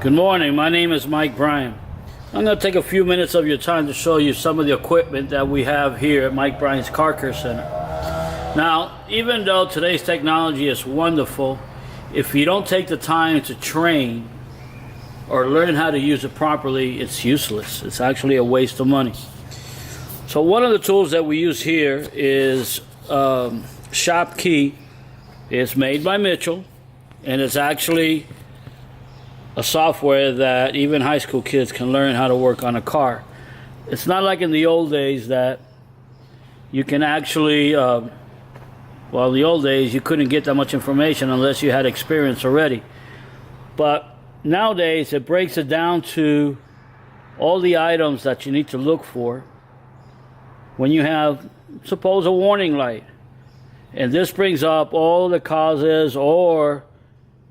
Good morning, my name is Mike Bryan. I'm going to take a few minutes of your time to show you some of the equipment that we have here at Mike Bryan's Car Care Center. Now, even though today's technology is wonderful, if you don't take the time to train or learn how to use it properly, it's useless. It's actually a waste of money. So one of the tools that we use here is Shopkey. It's made by Mitchell, and it's actually a software that even high school kids can learn how to work on a car. It's not like in the old days that you can actually, well, in the old days you couldn't get that much information unless you had experience already. But nowadays it breaks it down to all the items that you need to look for when you have, suppose, a warning light. And this brings up all the causes or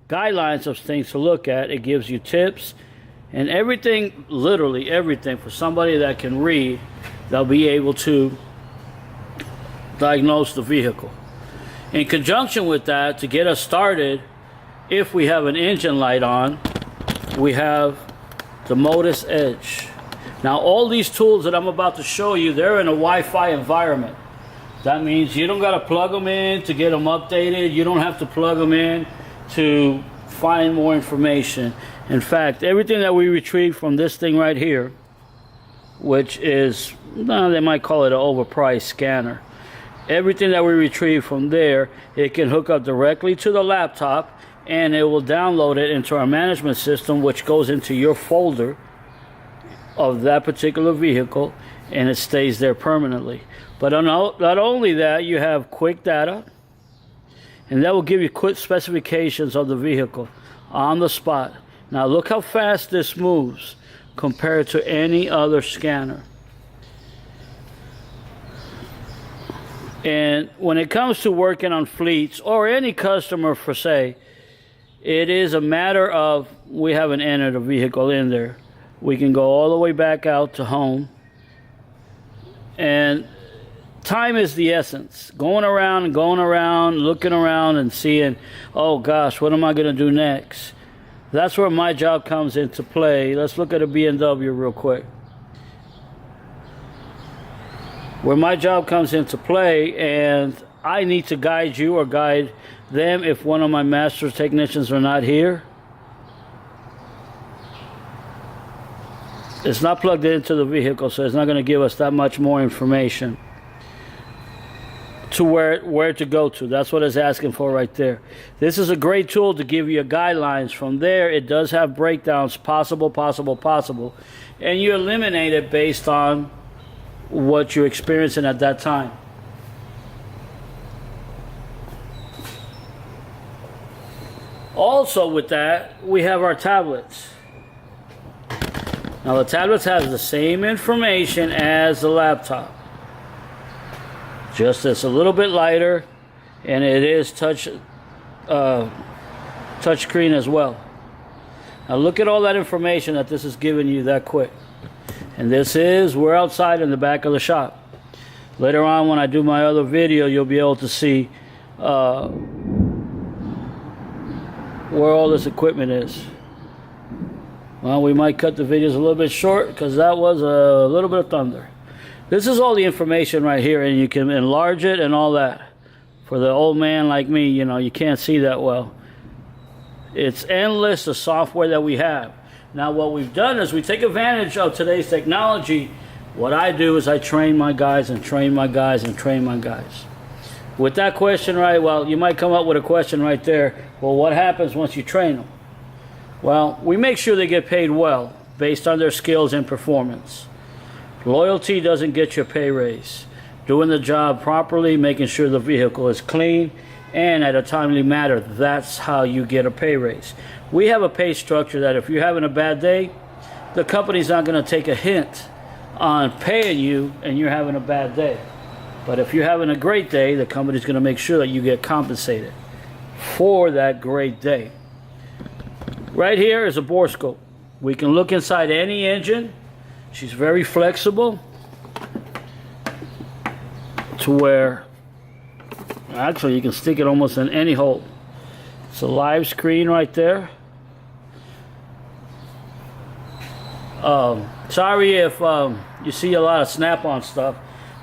guidelines of things to look at. It gives you tips and everything, literally everything, for somebody that can read. They'll be able to diagnose the vehicle. In conjunction with that, to get us started, if we have an engine light on, we have the Modus Edge. Now all these tools that I'm about to show you, they're in a Wi-Fi environment. That means you don't got to plug them in to get them updated. You don't have to plug them in to find more information. In fact, everything that we retrieve from this thing right here, which is, they might call it an overpriced scanner. Everything that we retrieve from there, it can hook up directly to the laptop, and it will download it into our management system, which goes into your folder of that particular vehicle, and it stays there permanently. But not only that, you have quick data, and that will give you quick specifications of the vehicle on the spot. Now look how fast this moves compared to any other scanner. And when it comes to working on fleets or any customer per se, it is a matter of, we haven't entered a vehicle in there. We can go all the way back out to home, and time is the essence. Going around, looking around and seeing, oh gosh, what am I going to do next? That's where my job comes into play. Let's look at a BMW real quick. Where my job comes into play, and I need to guide you or guide them if one of my master technicians are not here. It's not plugged into the vehicle, so it's not going to give us that much more information to where to go to. That's what it's asking for right there. This is a great tool to give you guidelines. From there, it does have breakdowns, possible, and you eliminate it based on what you're experiencing at that time. Also with that, we have our tablets. Now the tablets have the same information as the laptop, just it's a little bit lighter, and it is touch screen as well. Now look at all that information that this is giving you that quick. And we're outside in the back of the shop. Later on when I do my other video, you'll be able to see where all this equipment is. Well, we might cut the videos a little bit short because that was a little bit of thunder. This is all the information right here, and you can enlarge it and all that. For the old man like me, you know, you can't see that well. It's endless, the software that we have. Now what we've done is we take advantage of today's technology. What I do is I train my guys and train my guys and train my guys. With that question, right, well, you might come up with a question right there. Well, what happens once you train them? Well, we make sure they get paid well based on their skills and performance. Loyalty doesn't get you a pay raise. Doing the job properly, making sure the vehicle is clean, and at a timely manner, that's how you get a pay raise. We have a pay structure that if you're having a bad day, the company's not going to take a hint on paying you and you're having a bad day. But if you're having a great day, the company's going to make sure that you get compensated for that great day. Right here is a bore scope. We can look inside any engine. She's very flexible to where actually you can stick it almost in any hole. It's a live screen right there. Sorry if you see a lot of Snap-on stuff,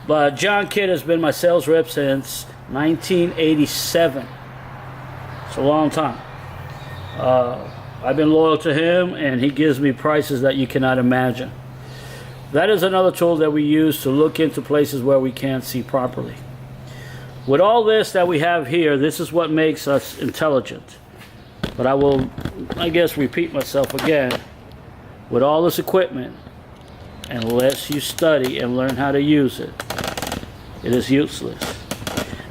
but John Kidd has been my sales rep since 1987. It's a long time. I've been loyal to him, and he gives me prices that you cannot imagine. That is another tool that we use to look into places where we can't see properly. With all this that we have here, this is what makes us intelligent. But I will, I guess, repeat myself again. With all this equipment, unless you study and learn how to use it, it is useless.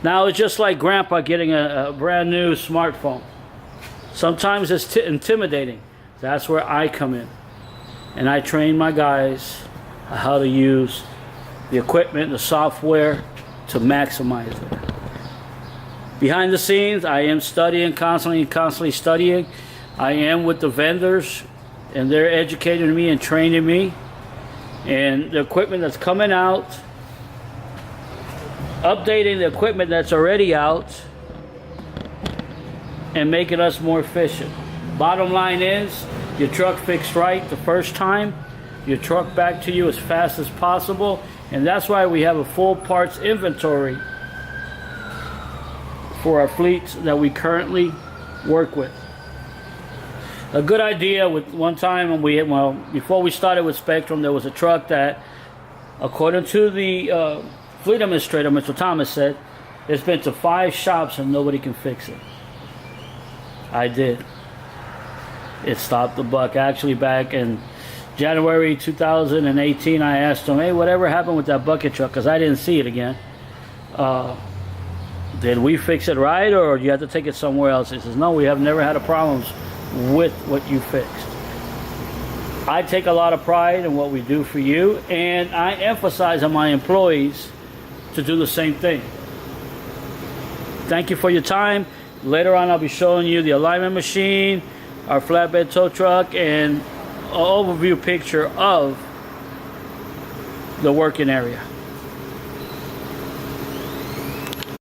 Now, it's just like Grandpa getting a brand new smartphone. Sometimes it's intimidating. That's where I come in. And I train my guys how to use the equipment, the software, to maximize it. Behind the scenes, I am studying constantly studying. I am with the vendors, and they're educating me and training me. And the equipment that's coming out, updating the equipment that's already out, and making us more efficient. Bottom line is, your truck fixed right the first time, your truck back to you as fast as possible, and that's why we have a full parts inventory for our fleets that we currently work with. A good idea with one time when before we started with Spectrum, there was a truck that, according to the fleet administrator, Mr. Thomas, said it's been to 5 shops and nobody can fix it. I did. It stopped the buck. Actually, back in January 2018, I asked him, hey, whatever happened with that bucket truck? Because I didn't see it again. Did we fix it right, or do you have to take it somewhere else? He says, no, we have never had a problems with what you fixed. I take a lot of pride in what we do for you, and I emphasize on my employees to do the same thing. Thank you for your time. Later on, I'll be showing you the alignment machine, our flatbed tow truck, and an overview picture of the working area.